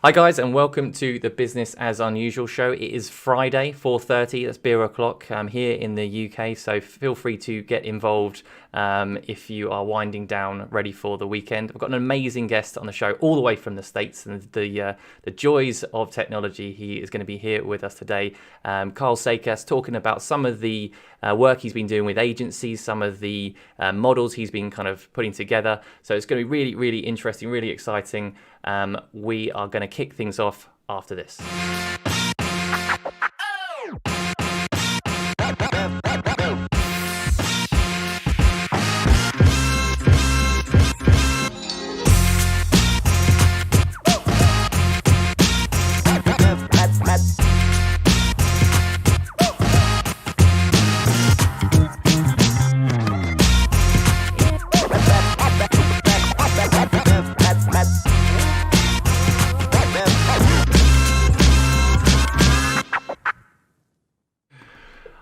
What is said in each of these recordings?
Hi guys, and welcome to the Business as Unusual show. It is Friday, 4:30, that's beer o'clock here in the UK, so feel free to get involved if you are winding down, ready for the weekend. I've got an amazing guest on the show, all the way from the States, and the joys of technology. He is going to be here with us today. Karl Sakas, talking about some of the work he's been doing with agencies, some of the models he's been kind of putting together. So it's going to be really, really interesting, really exciting. We are going to kick things off after this.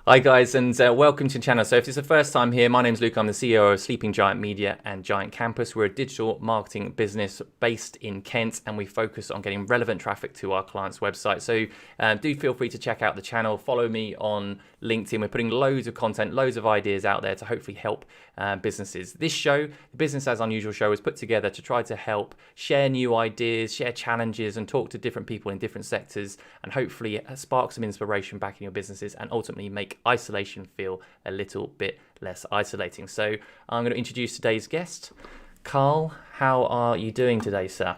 Hi guys, and welcome to the channel. So if it's the first time here, my name's Luke. I'm the CEO of Sleeping Giant Media and Giant Campus. We're a digital marketing business based in Kent, and we focus on getting relevant traffic to our clients' websites. So do feel free to check out the channel. Follow me on LinkedIn. We're putting loads of content, loads of ideas out there to hopefully help businesses. This show, the Business as Unusual show, is put together to try to help share new ideas, share challenges, and talk to different people in different sectors, and hopefully spark some inspiration back in your businesses and ultimately make isolation feel a little bit less isolating. So I'm going to introduce today's guest. Karl, how are you doing today, sir?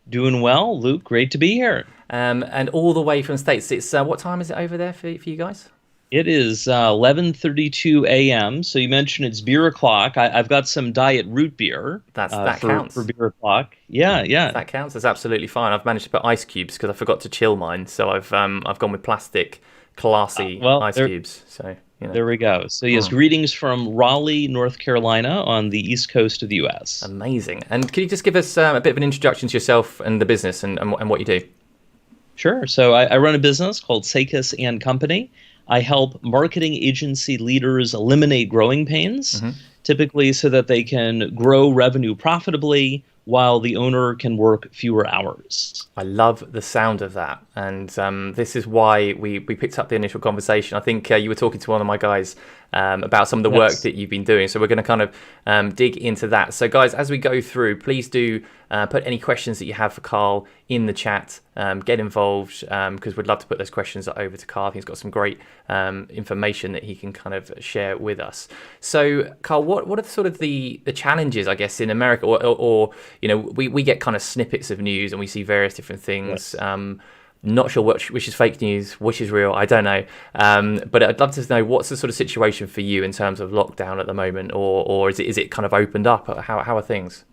Doing well, Luke. Great to be here. And all the way from the States. It's what time is it over there for you guys? It is 11:32 a.m. So you mentioned it's beer o'clock. I've got some diet root beer. That counts for beer o'clock. Yeah. That counts. That's absolutely fine. I've managed to put ice cubes because I forgot to chill mine. So I've gone with plastic, classy ice cubes. So you know. There we go. So yes, greetings from Raleigh, North Carolina, on the east coast of the U.S. Amazing. And can you just give us a bit of an introduction to yourself and the business and what you do? Sure. So I run a business called Sakas Company. I help marketing agency leaders eliminate growing pains, typically so that they can grow revenue profitably while the owner can work fewer hours. I love the sound of that. And this is why we picked up the initial conversation. I think you were talking to one of my guys about some of the work that you've been doing. So we're going to kind of dig into that. So guys, as we go through, please do put any questions that you have for Karl in the chat. Get involved because we'd love to put those questions over to Karl. He's got some great information that he can kind of share with us. So Karl, what are sort of the challenges, I guess, in America, or you know, we get kind of snippets of news and we see various different things. Yes. Not sure which is fake news, which is real. I don't know. But I'd love to know what's the sort of situation for you in terms of lockdown at the moment, or is it kind of opened up? How are things?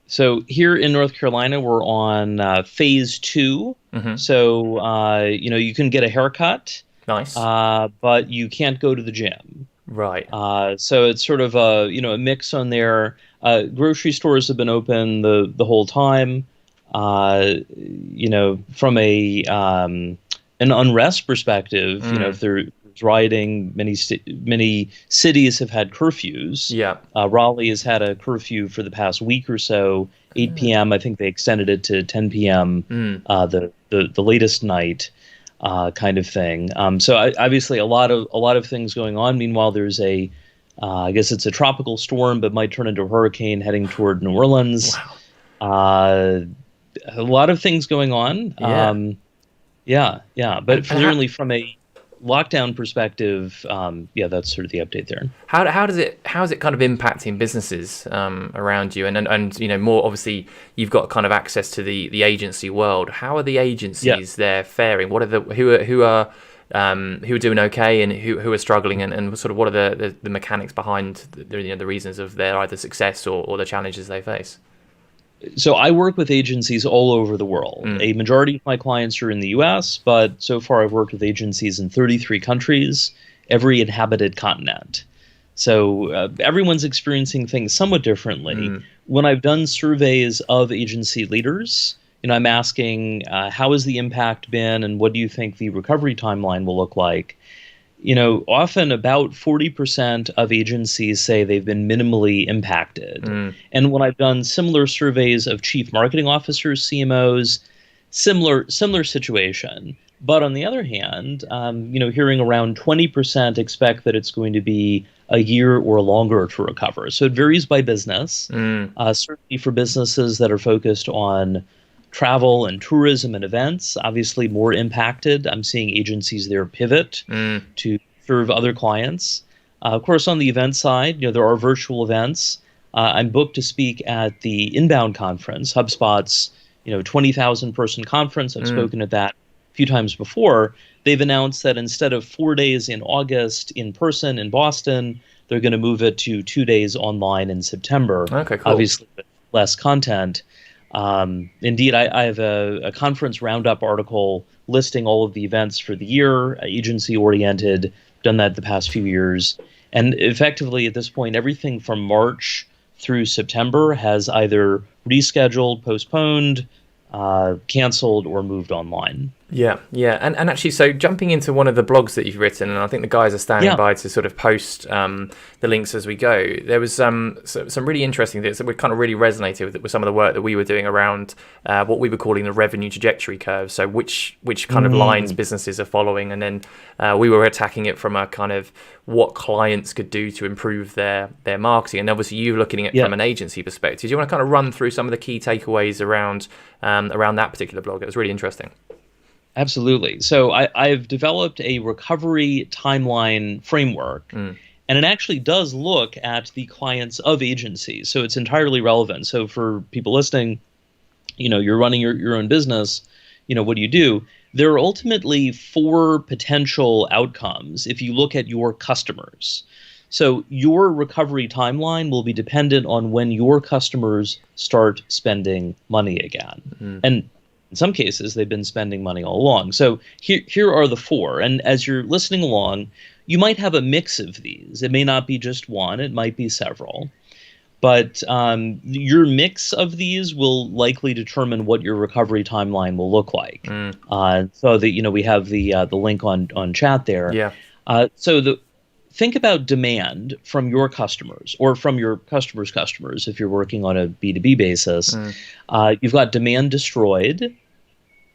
So here in North Carolina, we're on phase 2. So you can get a haircut. Nice. But you can't go to the gym. Right. So it's sort of a mix on there. Grocery stores have been open the whole time. From an unrest perspective, if there's rioting, many cities have had curfews. Yeah. Raleigh has had a curfew for the past week or so, 8 p.m. I think they extended it to 10 p.m. The latest night, kind of thing. So obviously a lot of things going on. Meanwhile, there's I guess it's a tropical storm, but might turn into a hurricane heading toward New Orleans. Wow. A lot of things going on. Yeah. But certainly from a lockdown perspective, that's sort of the update there. How is it kind of impacting businesses around you? And more obviously, you've got kind of access to the agency world. How are the agencies there faring? What are who are doing okay and who are struggling, and sort of what are the mechanics behind the reasons of their either success or the challenges they face? So I work with agencies all over the world. A majority of my clients are in the U.S., but so far I've worked with agencies in 33 countries, every inhabited continent. So everyone's experiencing things somewhat differently. When I've done surveys of agency leaders, I'm asking how has the impact been and what do you think the recovery timeline will look like? often about 40% of agencies say they've been minimally impacted. And when I've done similar surveys of chief marketing officers, CMOs, similar situation. But on the other hand, hearing around 20% expect that it's going to be a year or longer to recover. So it varies by business. Certainly for businesses that are focused on travel and tourism and events, obviously more impacted. I'm seeing agencies there pivot to serve other clients. Of course, on the event side, there are virtual events. I'm booked to speak at the Inbound conference, HubSpot's 20,000 person conference. I've spoken at that a few times before. They've announced that instead of 4 days in August in person in Boston, they're going to move it to 2 days online in September. Okay, cool. Obviously, with less content. Indeed, I have a conference roundup article listing all of the events for the year, agency-oriented, done that the past few years. And effectively, at this point, everything from March through September has either rescheduled, postponed, canceled, or moved online. Yeah. And actually, so jumping into one of the blogs that you've written, and I think the guys are standing by to sort of post the links as we go. There was some really interesting things that were kind of really resonated with some of the work that we were doing around what we were calling the revenue trajectory curve. So which kind of lines businesses are following, and then we were attacking it from a kind of what clients could do to improve their marketing. And obviously, you looking at it from an agency perspective. Do you want to kind of run through some of the key takeaways around that particular blog? It was really interesting. Absolutely. So I've developed a recovery timeline framework, and it actually does look at the clients of agencies. So it's entirely relevant. So for people listening, you're running your own business, what do you do? There are ultimately 4 potential outcomes if you look at your customers. So your recovery timeline will be dependent on when your customers start spending money again. And in some cases, they've been spending money all along. So here are the 4. And as you're listening along, you might have a mix of these. It may not be just one. It might be several. But your mix of these will likely determine what your recovery timeline will look like. So that we have the link on chat there. Yeah. Think about demand from your customers or from your customers' customers if you're working on a B2B basis. You've got demand destroyed,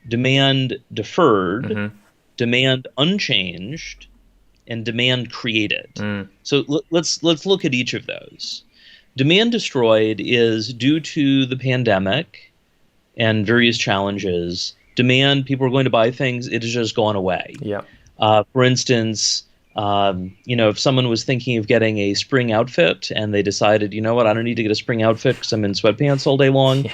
demand deferred, demand unchanged, and demand created. So let's look at each of those. Demand destroyed is due to the pandemic and various challenges. Demand, people are going to buy things, it has just gone away. Yeah. For instance, if someone was thinking of getting a spring outfit and they decided, I don't need to get a spring outfit because I'm in sweatpants all day long.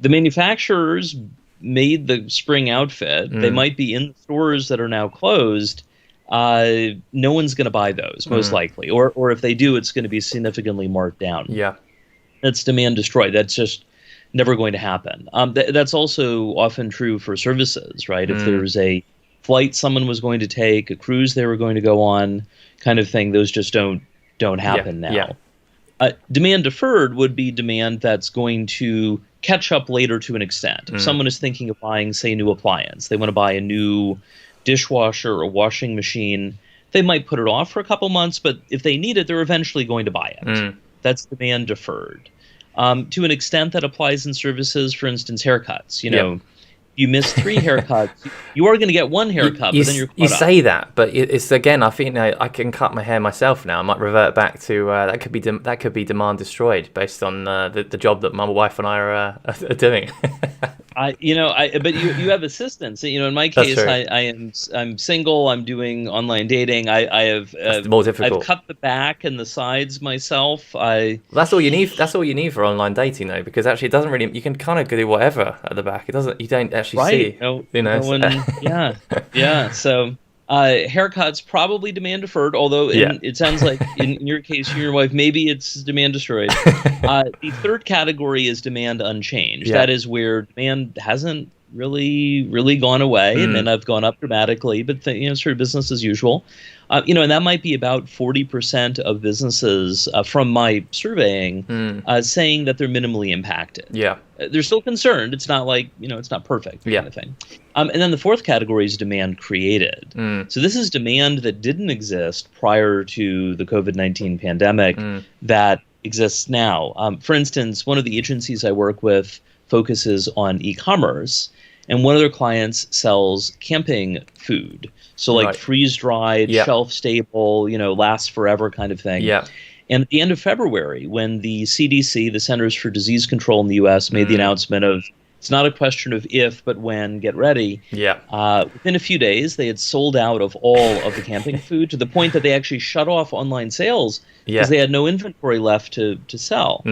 The manufacturers made the spring outfit. They might be in the stores that are now closed. No one's going to buy those, most likely. Or if they do, it's going to be significantly marked down. Yeah. That's demand destroyed. That's just never going to happen. That's also often true for services, right? If there's a flight someone was going to take, a cruise they were going to go on, kind of thing, those just don't happen now. Yeah. Demand deferred would be demand that's going to catch up later to an extent. If someone is thinking of buying, say, a new appliance, they want to buy a new dishwasher or washing machine, they might put it off for a couple months, but if they need it, they're eventually going to buy it. That's demand deferred. To an extent that applies in services, for instance, haircuts. You miss 3 haircuts, you are going to get 1 haircut, but then you're caught You up. say that, but it's again, I think I can cut my hair myself now. I might revert back to that could be demand destroyed based on the job that my wife and I are doing. But you have assistants. In my case, I'm single. I'm doing online dating. I have more difficult. I've cut the back and the sides myself. That's all you need. That's all you need for online dating, though, because actually it doesn't really. You can kind of do whatever at the back. It doesn't. You don't actually see. No one, yeah. So haircuts probably demand deferred. Although it sounds like in your case, you and your wife, maybe it's demand destroyed. The third category is demand unchanged. That is where demand hasn't really gone away. It may not have gone up dramatically, but sort of business as usual. And that might be about 40% of businesses from my surveying saying that they're minimally impacted. Yeah. They're still concerned. It's not like, it's not perfect kind of thing. And then the fourth category is demand created. So this is demand that didn't exist prior to the COVID-19 pandemic that exists now. For instance, one of the agencies I work with focuses on e-commerce, and one of their clients sells camping food. So like freeze-dried, shelf-stable, lasts forever kind of thing. Yeah. And at the end of February, when the CDC, the Centers for Disease Control in the U.S., made the announcement of it's not a question of if, but when, get ready. Yeah. Within a few days, they had sold out of all of the camping food to the point that they actually shut off online sales because they had no inventory left to sell.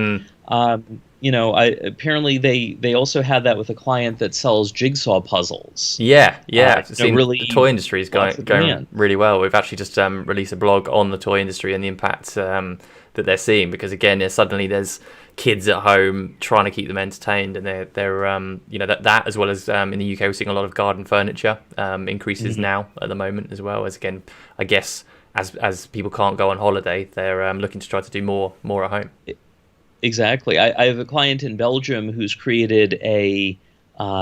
Apparently they also had that with a client that sells jigsaw puzzles. Yeah. Really, the toy industry is going really well. We've actually just released a blog on the toy industry and the impact that they're seeing, because again, there's kids at home trying to keep them entertained, and they're that as well as in the UK we're seeing a lot of garden furniture increases now at the moment, as well as, again, I guess as people can't go on holiday, they're looking to try to do more at home. Exactly. I have a client in Belgium who's created a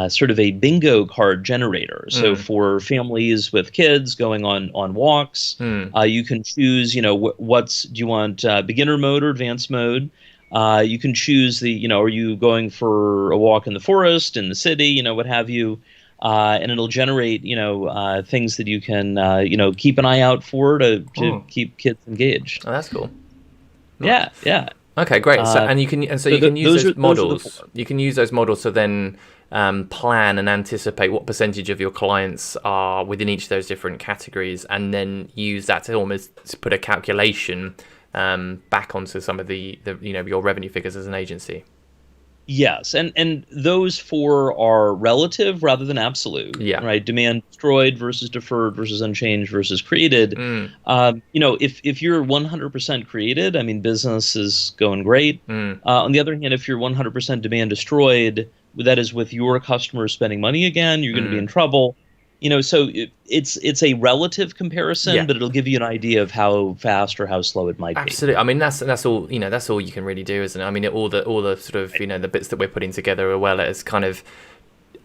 sort of a bingo card generator. So for families with kids going on walks, you can choose, do you want beginner mode or advanced mode? You can choose are you going for a walk in the forest, in the city, what have you? And it'll generate, things that you can, keep an eye out for to keep kids engaged. Oh, that's cool. Nice. Yeah. Okay, great. So you can use those models. You can use those models to then plan and anticipate what percentage of your clients are within each of those different categories, and then use that to almost put a calculation back onto some of the your revenue figures as an agency. Yes, and those four are relative rather than absolute. Yeah. Right. Demand destroyed versus deferred versus unchanged versus created. If you're 100% created, I mean, business is going great. On the other hand, if you're 100% demand destroyed, that is with your customers spending money again, you're going to be in trouble. So it's a relative comparison, but it'll give you an idea of how fast or how slow it might be. Absolutely. I mean, that's all. That's all you can really do, isn't it? I mean, all the sort of the bits that we're putting together are well as kind of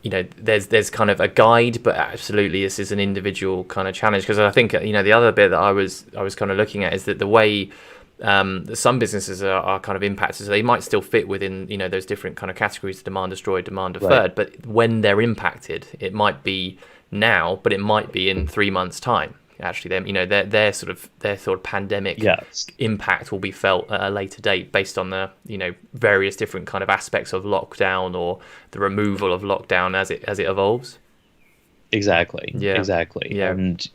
there's kind of a guide, but absolutely this is an individual kind of challenge, because I think the other bit that I was kind of looking at is that the way some businesses are kind of impacted, so they might still fit within those different kind of categories: demand destroyed, demand deferred. But when they're impacted, it might be now, but it might be in 3 months' time. Actually, their sort of pandemic impact will be felt at a later date, based on the various different kind of aspects of lockdown or the removal of lockdown as it evolves. Exactly. Yeah. Exactly. Yeah. And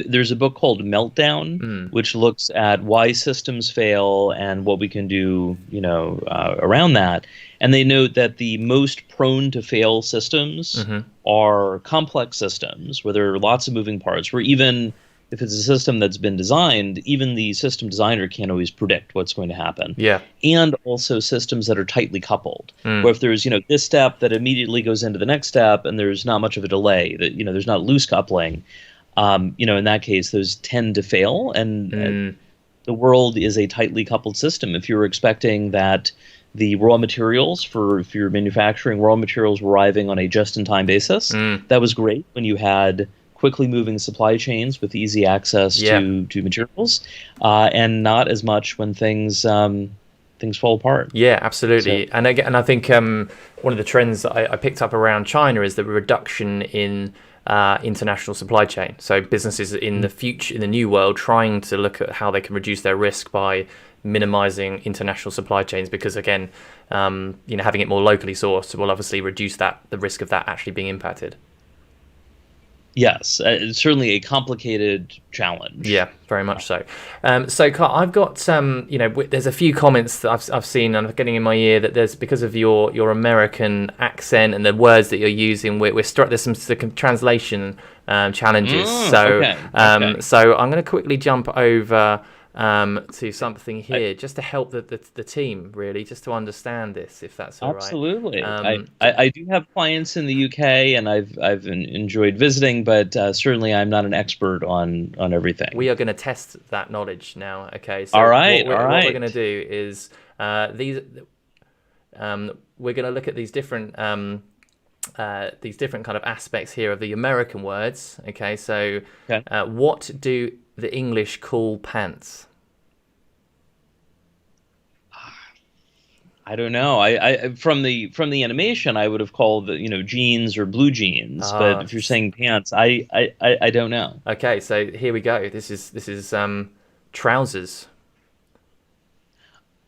there's a book called Meltdown, which looks at why systems fail and what we can do around that. And they note that the most prone to fail systems are complex systems where there are lots of moving parts, where even if it's a system that's been designed, even the system designer can't always predict what's going to happen. Yeah. And also systems that are tightly coupled, where if there's this step that immediately goes into the next step and there's not much of a delay, that there's not loose coupling, in that case those tend to fail. And the world is a tightly coupled system. If you're expecting that the raw materials if you're manufacturing raw materials arriving on a just-in-time basis, that was great when you had quickly moving supply chains with easy access to materials, and not as much when things fall apart. Yeah, absolutely. So, and again, I think one of the trends that I picked up around China is the reduction in international supply chain. So businesses in the future, in the new world, trying to look at how they can reduce their risk by minimizing international supply chains, because again, having it more locally sourced will obviously reduce the risk of that actually being impacted. Yes, it's certainly a complicated challenge. Yeah, very much so. So, Carl, I've got there's a few comments that I've seen and I'm getting in my ear that there's, because of your American accent and the words that you're using, there's some translation challenges. So I'm going to quickly jump over to something here, just to help the team, really, just to understand this, if that's all right. Absolutely. I do have clients in the UK, and I've enjoyed visiting, but certainly I'm not an expert on everything. We are going to test that knowledge now. Okay. So all right. What we're going to do is we're going to look at these different kind of aspects here of the American words. Okay. So what do the English call pants? I don't know. I from the animation, I would have called jeans or blue jeans. But if you're saying pants, I don't know. Okay, so here we go. This is trousers.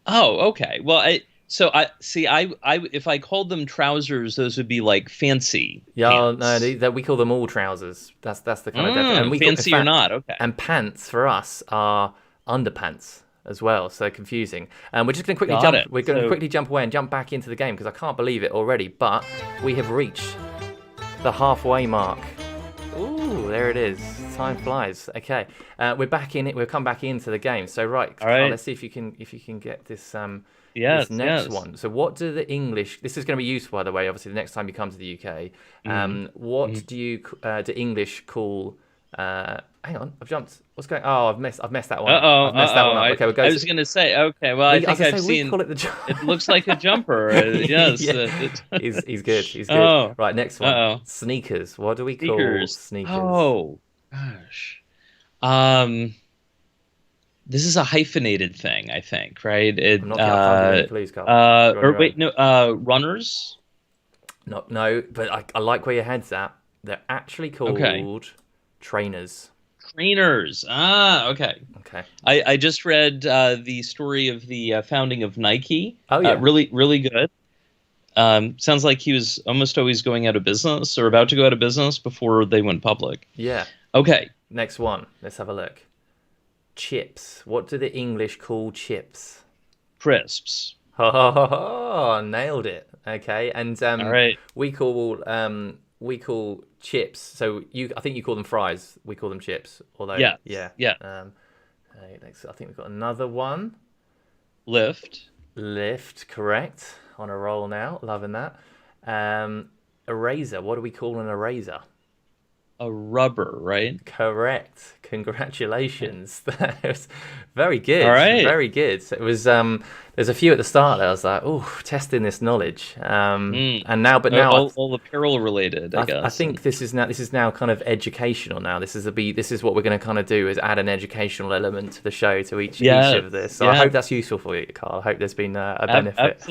Oh, okay. Well, if I called them trousers, those would be like fancy. Yeah, pants. no, we call them all trousers. That's the kind of definition. And fancy or not? Okay. And pants for us are underpants as well, so confusing. We're just going to quickly jump. We're going to quickly jump away and jump back into the game because I can't believe it already. But we have reached the halfway mark. Ooh, there it is. Time flies. Okay, we're back in it. We'll come back into the game. So Carl, let's see if you can get this. This next one. So what do the English? This is going to be useful, by the way. Obviously, the next time you come to the UK, what do English call? Hang on, I've jumped. What's going? Oh, I've messed that one. I've messed that one up. Okay, we'll go. I was going to say. Okay, well, I think I've seen. Call it, it looks like a jumper. Yes, he's good. He's good. Oh. Right, next one. Sneakers. What do we call sneakers? Oh gosh. This is a hyphenated thing, I think, right? I'm not please, Carl. Runners? No, but I like where your head's at. They're actually called trainers. Trainers. Okay. I just read the story of the founding of Nike. Oh, yeah. Really, really good. Sounds like he was almost always going out of business or about to go out of business before they went public. Yeah. Okay. Next one. Let's have a look. Chips. What do the English call chips? Crisps. Oh, nailed it. Okay, and all right. we call chips. So I think you call them fries. We call them chips. Although yeah. Next, I think we've got another one. Lift, correct. On a roll now. Loving that. Eraser. What do we call an eraser? A rubber, right? Correct. Congratulations. That was very good. All right. Very good. So it was there's a few at the start there. I was like, oh, testing this knowledge. And now all the peril related, I guess. I think this is now kind of educational now. This is what we're going to kind of do is add an educational element to the show to each of this. So I hope that's useful for you, Carl. I hope there's been a benefit.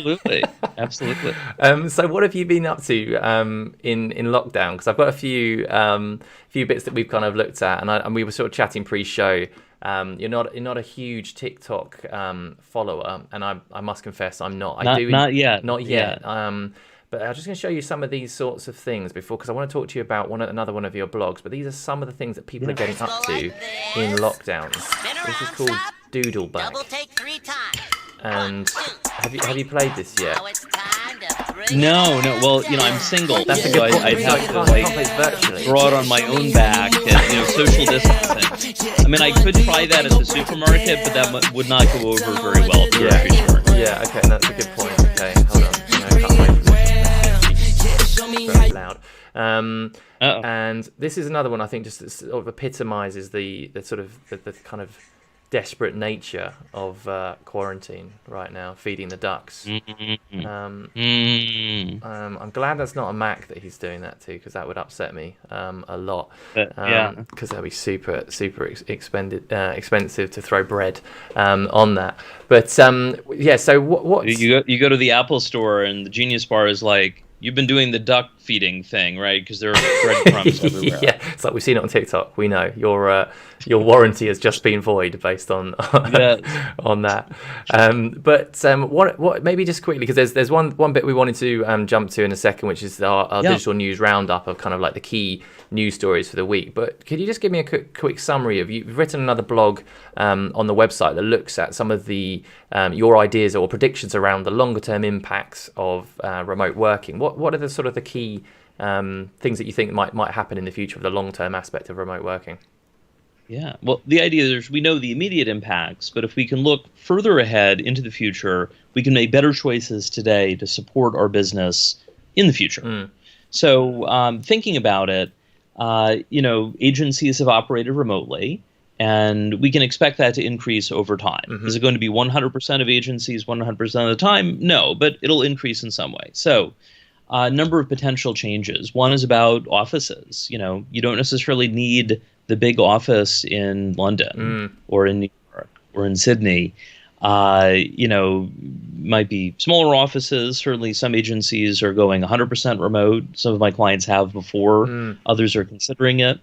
Absolutely. So what have you been up to in lockdown? Because I've got a few bits that we've kind of looked at, and we were sort of chatting pre-show. You're not a huge TikTok follower, and I must confess I'm not. Not yet. Not yet. But I'm just going to show you some of these sorts of things because I want to talk to you about another one of your blogs. But these are some of the things that people are getting up to in lockdown. This is called Doodleback. And have you played this yet? No. Well, I'm single. That's a so good point. I'd have to draw it on my own back and social distancing. I mean, I could try that at the supermarket, but that would not go over very well at the grocery store. Yeah. Okay, that's a good point. Okay, hold on. I can't wait for this. Very loud. And this is another one I think just sort of epitomizes the sort of the kind of desperate nature of quarantine right now, feeding the ducks. I'm glad that's not a Mac that he's doing that to, because that would upset me a lot. Because that'd be super expensive to throw bread on that. But so what you go to the Apple store and the Genius Bar is like, you've been doing the duck feeding thing, right? Because there are breadcrumbs everywhere. Yeah, it's like we've seen it on TikTok. We know your warranty has just been void based on that. What maybe just quickly, because there's one bit we wanted to jump to in a second, which is our digital news roundup of kind of like the key news stories for the week. But could you just give me a quick summary of you've written another blog on the website that looks at some of the your ideas or predictions around the longer term impacts of remote working. What are the sort of the key things that you think might happen in the future of the long term aspect of remote working? Yeah. Well, the idea is we know the immediate impacts, but if we can look further ahead into the future, we can make better choices today to support our business in the future. So, thinking about it, agencies have operated remotely, and we can expect that to increase over time. Is it going to be 100% of agencies 100% of the time? No, but it'll increase in some way. So, a number of potential changes. One is about offices. You don't necessarily need the big office in London or in New York or in Sydney. Might be smaller offices. Certainly some agencies are going 100% remote. Some of my clients have before. Others are considering it.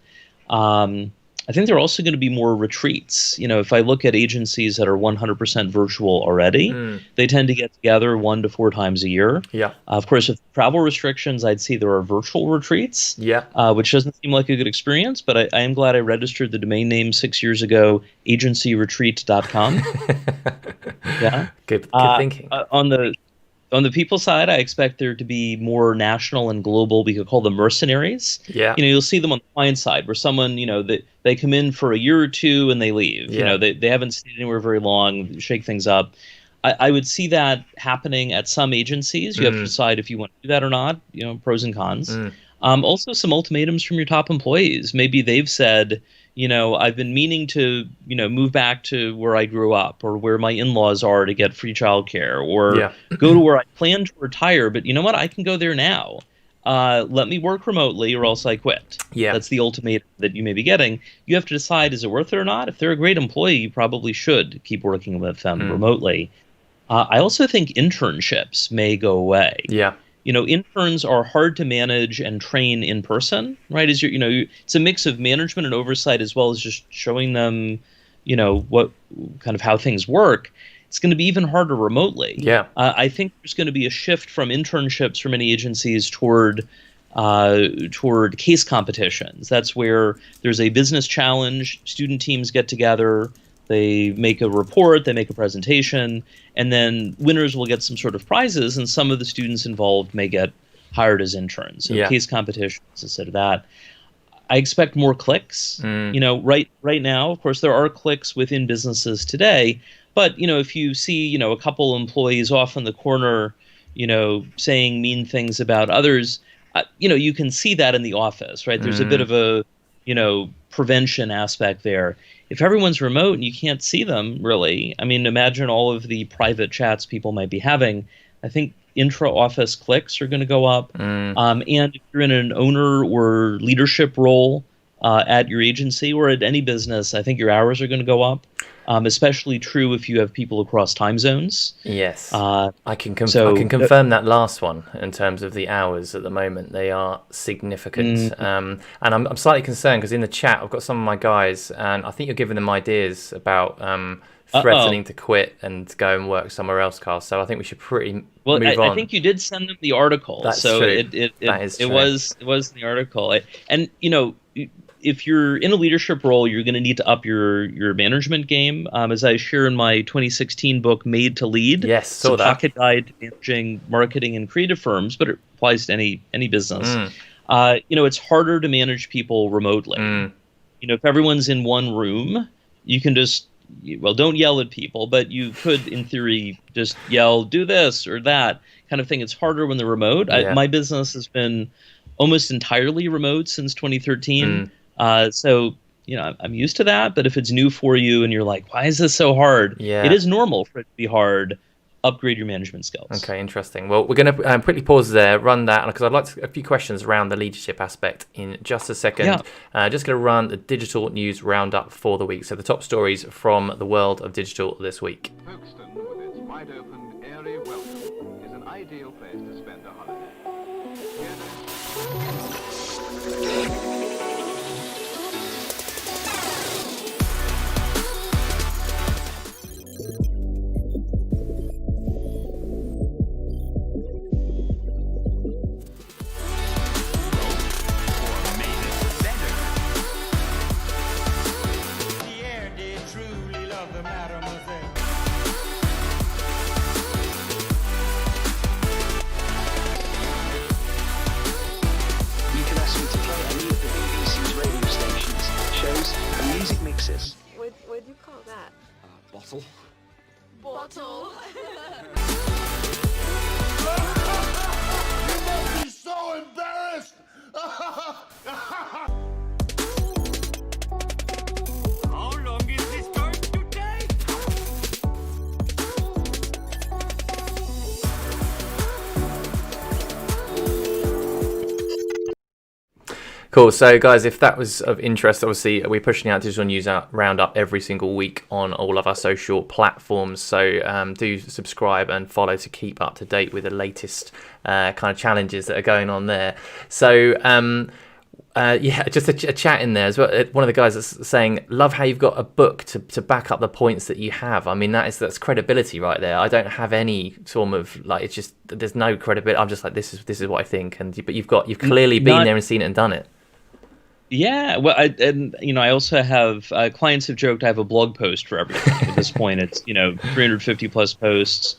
I think there are also going to be more retreats. If I look at agencies that are 100% virtual already, they tend to get together 1 to 4 times a year. Yeah. Of course, with travel restrictions, I'd say there are virtual retreats, which doesn't seem like a good experience, but I am glad I registered the domain name 6 years ago, agencyretreat.com. Yeah. Good thinking. On the people side, I expect there to be more national and global, we could call them mercenaries. Yeah. You'll see them on the client side where someone, they come in for a year or two and they leave. Yeah. They haven't stayed anywhere very long, shake things up. I would see that happening at some agencies. You have to decide if you want to do that or not, pros and cons. Also some ultimatums from your top employees. Maybe they've said, I've been meaning to, move back to where I grew up or where my in-laws are to get free childcare or go to where I plan to retire. But you know what? I can go there now. Let me work remotely or else I quit. Yeah. That's the ultimatum that you may be getting. You have to decide, is it worth it or not? If they're a great employee, you probably should keep working with them remotely. I also think internships may go away. Yeah. Interns are hard to manage and train in person, right? It's a mix of management and oversight as well as just showing them, what kind of how things work. It's going to be even harder remotely. Yeah. I think there's going to be a shift from internships for many agencies toward case competitions. That's where there's a business challenge, student teams get together, they make a report, they make a presentation, and then winners will get some sort of prizes, and some of the students involved may get hired as interns. So case competitions instead of that. I expect more clicks. Right now, of course, there are clicks within businesses today, but if you see, a couple employees off in the corner, saying mean things about others, you can see that in the office, right? There's a bit of a, prevention aspect there. If everyone's remote and you can't see them, really, imagine all of the private chats people might be having. I think intra-office clicks are going to go up. And if you're in an owner or leadership role at your agency or at any business, I think your hours are going to go up. Especially true if you have people across time zones. Yes, I can confirm that last one in terms of the hours at the moment. They are significant. And I'm slightly concerned because in the chat I've got some of my guys and I think you're giving them ideas about threatening to quit and go and work somewhere else, Carl. So I think we should move on. I think you did send them the article. That's so true. It was in the article. And if you're in a leadership role, you're going to need to up your management game. As I share in my 2016 book, Made to Lead. Yes, so saw that. Pocket Guide to Managing Marketing and Creative Firms, but it applies to any business. It's harder to manage people remotely. If everyone's in one room, you can just, don't yell at people, but you could, in theory, just yell, do this or that kind of thing. It's harder when they're remote. Yeah. My business has been almost entirely remote since 2013. So, I'm used to that, but if it's new for you and you're like, why is this so hard? Yeah. It is normal for it to be hard. Upgrade your management skills. Okay, interesting. Well, we're going to quickly pause there, run that, because I'd like a few questions around the leadership aspect in just a second. Just going to run the digital news roundup for the week. So the top stories from the world of digital this week. Folkestone, with its wide open, airy welcome, is an ideal place to spend a holiday. exists. What do you call that? Bottle. Bottle. You must be so embarrassed! How long is this going to take? Cool. So, guys, if that was of interest, obviously we're pushing out digital news roundup every single week on all of our social platforms. So do subscribe and follow to keep up to date with the latest kind of challenges that are going on there. So just a chat in there as well. One of the guys that's saying, love how you've got a book to back up the points that you have. I mean, that's credibility right there. I don't have any sort of like, it's just, there's no credibility. I'm just like, this is what I think. But you've clearly been there and seen it and done it. Yeah, well, I also have clients have joked I have a blog post for everything. At this point, it's 350 plus posts,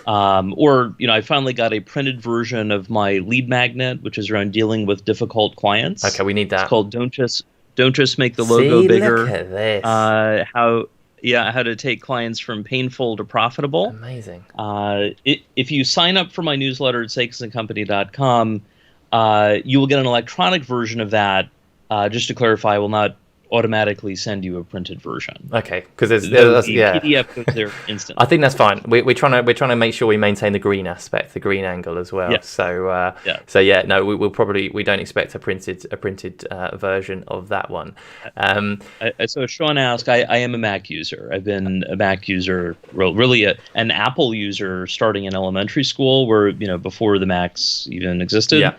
I finally got a printed version of my lead magnet, which is around dealing with difficult clients. Okay, we need that. It's called "Don't Just Make the Logo Bigger." Look at this. How to take clients from painful to profitable. Amazing. If you sign up for my newsletter at sakasandcompany.com, you will get an electronic version of that. Just to clarify, I will not automatically send you a printed version. Okay, because there's PDF goes there instantly. I think that's fine. We're trying to make sure we maintain the green aspect, the green angle as well. Yeah. We don't expect a printed version of that one. So Sean asked, I am a Mac user. I've been a Mac user, really an Apple user starting in elementary school, where before the Macs even existed. Yeah.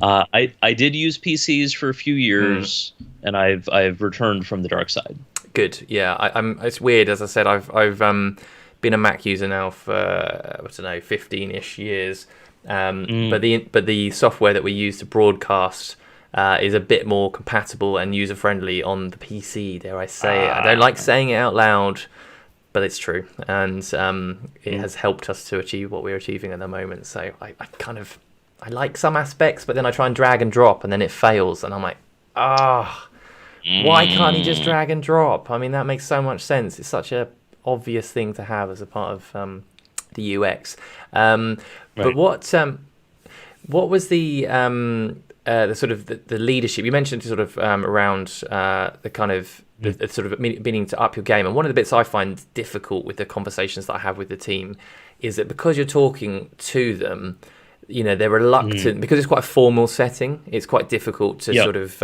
I did use PCs for a few years, and I've returned from the dark side. Good, yeah. It's weird, as I said. I've been a Mac user now for 15-ish years. But the software that we use to broadcast is a bit more compatible and user friendly on the PC. Dare I say it? I don't like saying it out loud, but it's true, and it has helped us to achieve what we're achieving at the moment. So I like some aspects, but then I try and drag and drop, and then it fails, and I'm like, why can't you just drag and drop? I mean, that makes so much sense. It's such a obvious thing to have as a part of the UX. Right. But what was the sort of the leadership? You mentioned sort of around the kind of the sort of meaning to up your game, and one of the bits I find difficult with the conversations that I have with the team is that because you're talking to them, they're reluctant because it's quite a formal setting. It's quite difficult to sort of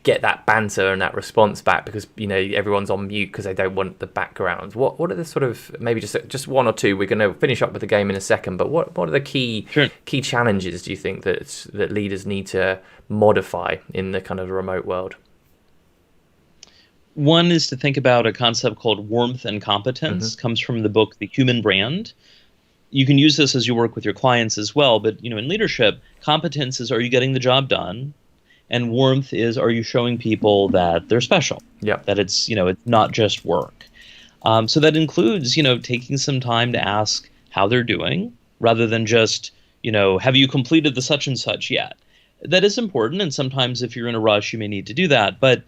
get that banter and that response back because everyone's on mute because they don't want the background. What are the sort of maybe just one or two? We're going to finish up with the game in a second, but what are the key challenges do you think that leaders need to modify in the kind of remote world? One is to think about a concept called warmth and competence. Comes from the book The Human Brand. You can use this as you work with your clients as well, but in leadership, competence is, are you getting the job done? And warmth is, are you showing people that they're special? Yeah. That it's it's not just work. So that includes taking some time to ask how they're doing, rather than just have you completed the such and such yet? That is important, and sometimes if you're in a rush, you may need to do that. But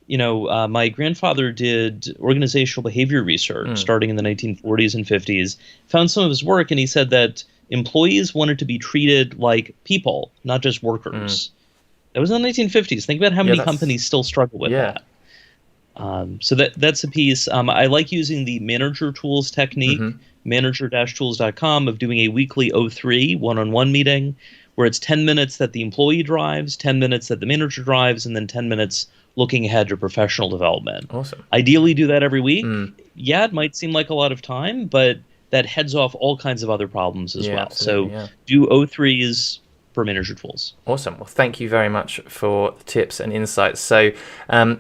my grandfather did organizational behavior research starting in the 1940s and 50s, found some of his work, and he said that employees wanted to be treated like people, not just workers. That was in the 1950s. Think about how many companies still struggle with that. So that's a piece. I like using the manager tools technique, manager-tools.com, of doing a weekly O3 one-on-one meeting where it's 10 minutes that the employee drives, 10 minutes that the manager drives, and then 10 minutes looking ahead to professional development. Awesome. Ideally do that every week. Yeah, it might seem like a lot of time, but that heads off all kinds of other problems as well. So do O3s for manager tools. Awesome. Well, thank you very much for the tips and insights. So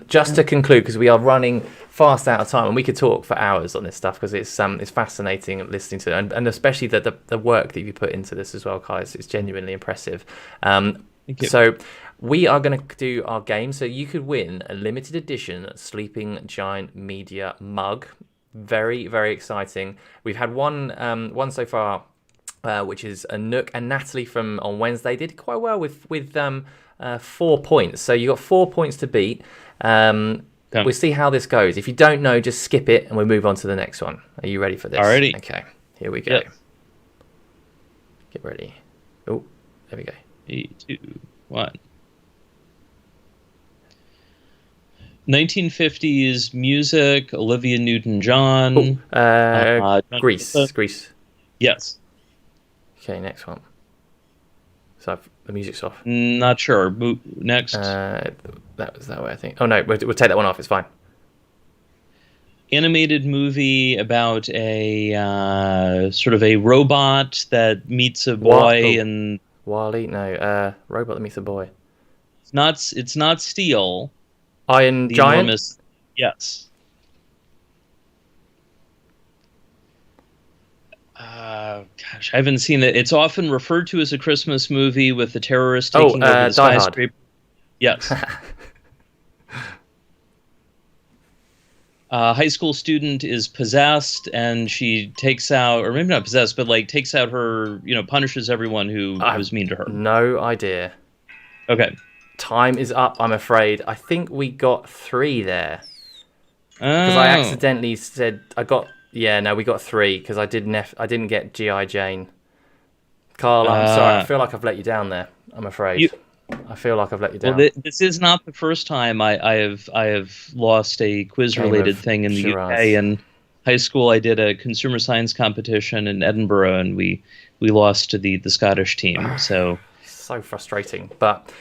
just to conclude, because we are running fast out of time, and we could talk for hours on this stuff because it's fascinating listening to it, and especially the work that you put into this as well, guys. It's genuinely impressive. Thank you. So we are going to do our game. So you could win a limited edition Sleeping Giant Media mug. Very, very exciting. We've had one so far, which is a Nook, and Natalie from on Wednesday did quite well with 4 points. So you got 4 points to beat. we'll see how this goes. If you don't know, just skip it and we'll move on to the next one. Are you ready for this? Alrighty. Okay, here we go. Yep. Get ready. Oh, there we go. 3, 2, 1. 1950s music, Olivia Newton-John. Grease. Grease. Yes. Okay, next one. So the music's off. Not sure. Next. That was that way, I think. Oh no, we'll take that one off. It's fine. Animated movie about a sort of a robot that meets a boy, and Wall-E? No, robot that meets a boy. it's not Steel. Iron The Giant? enormous, yes. Gosh, I haven't seen it. It's often referred to as a Christmas movie with the terrorist taking over the Die Hard. skyscraper. Yes. High school student is possessed, and she takes out, or maybe not possessed, but like takes out her, punishes everyone who was mean to her. No idea. Okay. Time is up, I'm afraid. I think we got 3 there. Because I accidentally said we got 3 because I didn't get G.I. Jane. Carl, I'm sorry. I feel like I've let you down there. I'm afraid. I feel like I've let you down. Well, this is not the first time I have lost a quiz-related thing in the UK. In high school, I did a consumer science competition in Edinburgh, and we lost to the Scottish team. So frustrating, but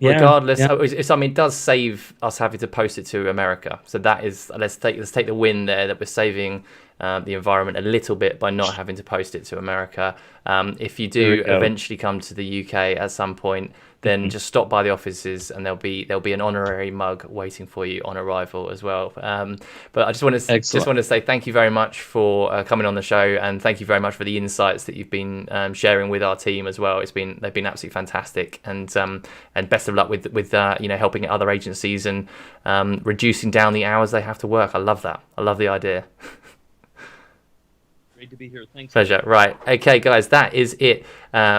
regardless, it does save us having to post it to America. So that is, let's take the win there, that we're saving the environment a little bit by not having to post it to America. If you do eventually come to the UK at some point, then just stop by the offices and there'll be an honorary mug waiting for you on arrival as well. But I just want to say thank you very much for coming on the show, and thank you very much for the insights that you've been sharing with our team as well. They've been absolutely fantastic, and best of luck with helping other agencies and reducing down the hours they have to work. I love that. I love the idea. Great to be here. Thanks. Pleasure. Right. Okay, guys, that is it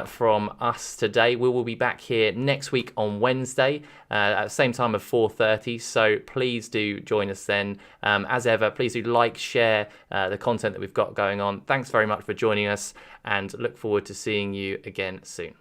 from us today. We will be back here next week on Wednesday at the same time of 4:30. So please do join us then. As ever, please do like, share the content that we've got going on. Thanks very much for joining us, and look forward to seeing you again soon.